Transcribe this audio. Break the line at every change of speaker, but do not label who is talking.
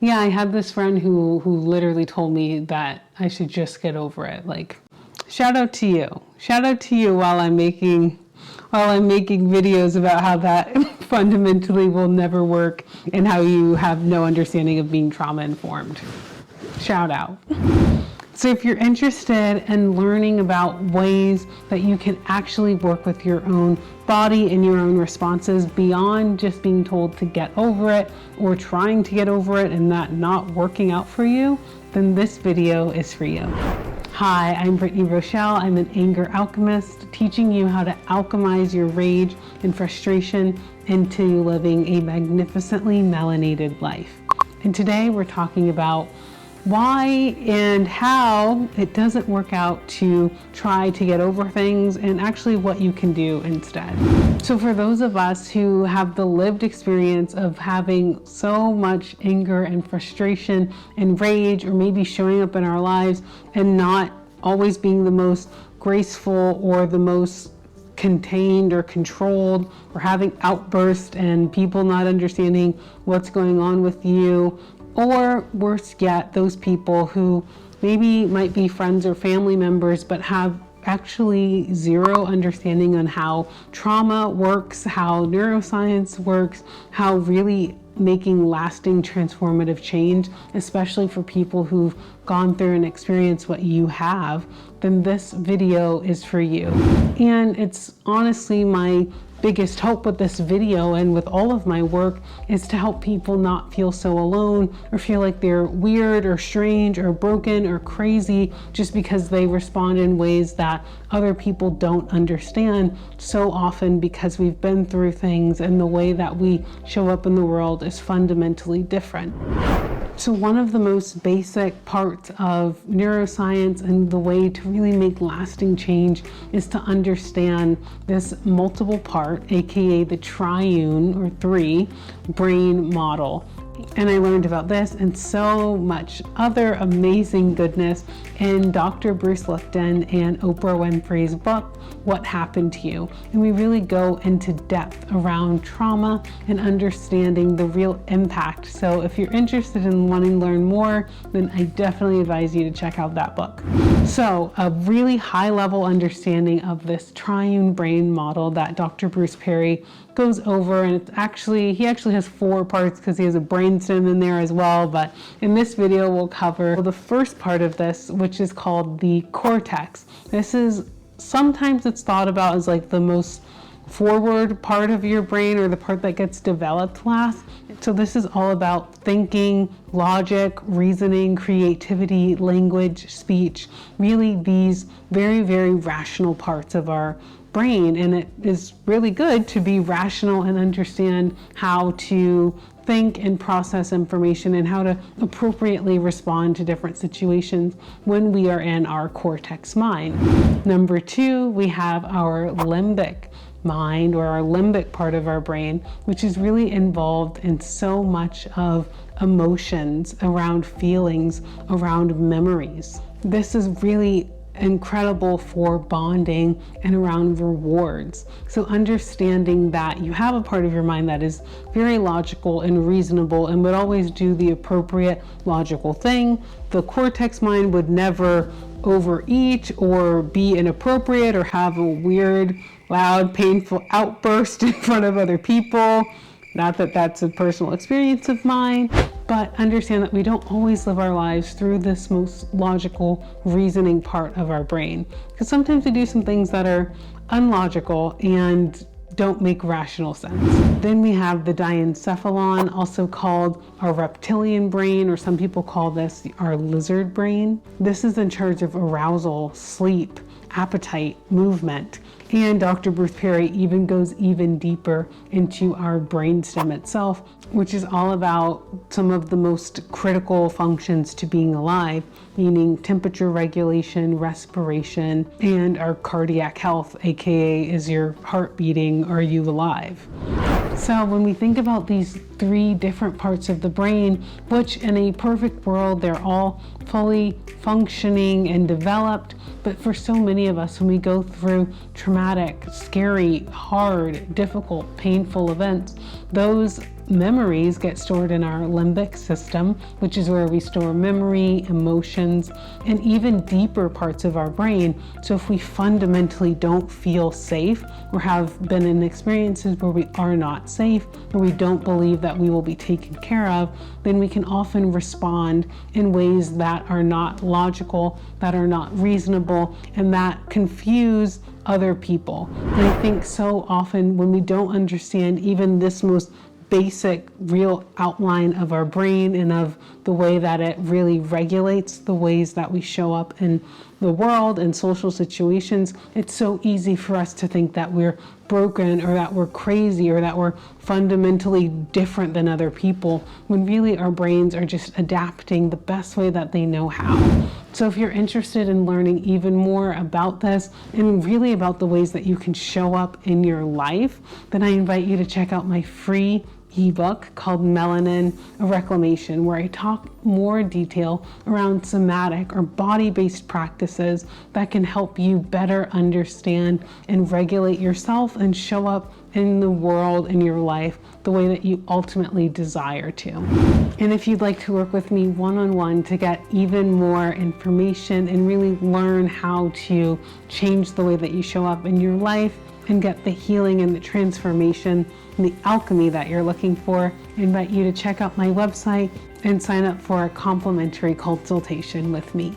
Yeah, I had this friend who literally told me that I should just get over it. Like, shout out to you. Shout out to you while I'm making videos about how that fundamentally will never work and how you have no understanding of being trauma informed. Shout out. So if you're interested in learning about ways that you can actually work with your own body and your own responses beyond just being told to get over it or trying to get over it and that not working out for you, then this video is for you. Hi, I'm Brittany Rochelle. I'm an anger alchemist, teaching you how to alchemize your rage and frustration into living a magnificently melanated life. And today we're talking about why and how it doesn't work out to try to get over things and actually what you can do instead. So for those of us who have the lived experience of having so much anger and frustration and rage, or maybe showing up in our lives and not always being the most graceful or the most contained or controlled, or having outbursts and people not understanding what's going on with you, or worse yet, those people who maybe might be friends or family members but have actually zero understanding on how trauma works, how neuroscience works, how really making lasting transformative change, especially for people who've gone through and experienced what you have, then this video is for you. And it's honestly my biggest hope with this video and with all of my work is to help people not feel so alone or feel like they're weird or strange or broken or crazy just because they respond in ways that other people don't understand, so often because we've been through things and the way that we show up in the world is fundamentally different. So one of the most basic parts of neuroscience and the way to really make lasting change is to understand this multiple part, aka the triune or three brain model. And I learned about this and so much other amazing goodness in Dr. Bruce Lipton and Oprah Winfrey's book, What Happened to You? And we really go into depth around trauma and understanding the real impact. So if you're interested in wanting to learn more, then I definitely advise you to check out that book. So a really high level understanding of this triune brain model that Dr. Bruce Perry goes over, and he actually has 4 parts because he has a brainstem in there as well, but in this video we'll cover the first part of this, which is called the cortex. This is sometimes it's thought about as like the most forward part of your brain, or the part that gets developed last. So this is all about thinking, logic, reasoning, creativity, language, speech, really these very, very rational parts of our brain. And it is really good to be rational and understand how to think and process information and how to appropriately respond to different situations when we are in our cortex mind. Number 2, we have our limbic mind, or our limbic part of our brain, which is really involved in so much of emotions, around feelings, around memories. This is really incredible for bonding and around rewards. So understanding that you have a part of your mind that is very logical and reasonable and would always do the appropriate logical thing. The cortex mind would never overeat or be inappropriate or have a weird, loud, painful outburst in front of other people. Not that that's a personal experience of mine, but understand that we don't always live our lives through this most logical reasoning part of our brain. Because sometimes we do some things that are unlogical and don't make rational sense. Then we have the Diencephalon, also called our reptilian brain, or some people call this our lizard brain. This is in charge of arousal, sleep, appetite, movement. And Dr. Bruce Perry even goes even deeper into our brainstem itself, which is all about some of the most critical functions to being alive, meaning temperature regulation, respiration, and our cardiac health, aka is your heart beating, are you alive? So when we think about these 3 different parts of the brain, which in a perfect world, they're all fully functioning and developed, but for so many of us, when we go through traumatic, scary, hard, difficult, painful events, those memories get stored in our limbic system, which is where we store memory, emotions, and even deeper parts of our brain. So if we fundamentally don't feel safe or have been in experiences where we are not safe, or we don't believe that we will be taken care of, then we can often respond in ways that are not logical, that are not reasonable, and that confuse other people. And I think so often when we don't understand even this most basic real outline of our brain and of the way that it really regulates the ways that we show up in the world and social situations, it's so easy for us to think that we're broken or that we're crazy or that we're fundamentally different than other people, when really our brains are just adapting the best way that they know how. So if you're interested in learning even more about this and really about the ways that you can show up in your life, then I invite you to check out my free ebook called Melanin, a Reclamation, where I talk more detail around somatic or body-based practices that can help you better understand and regulate yourself and show up in the world, in your life, the way that you ultimately desire to. And if you'd like to work with me one-on-one to get even more information and really learn how to change the way that you show up in your life and get the healing and the transformation and the alchemy that you're looking for, I invite you to check out my website and sign up for a complimentary consultation with me.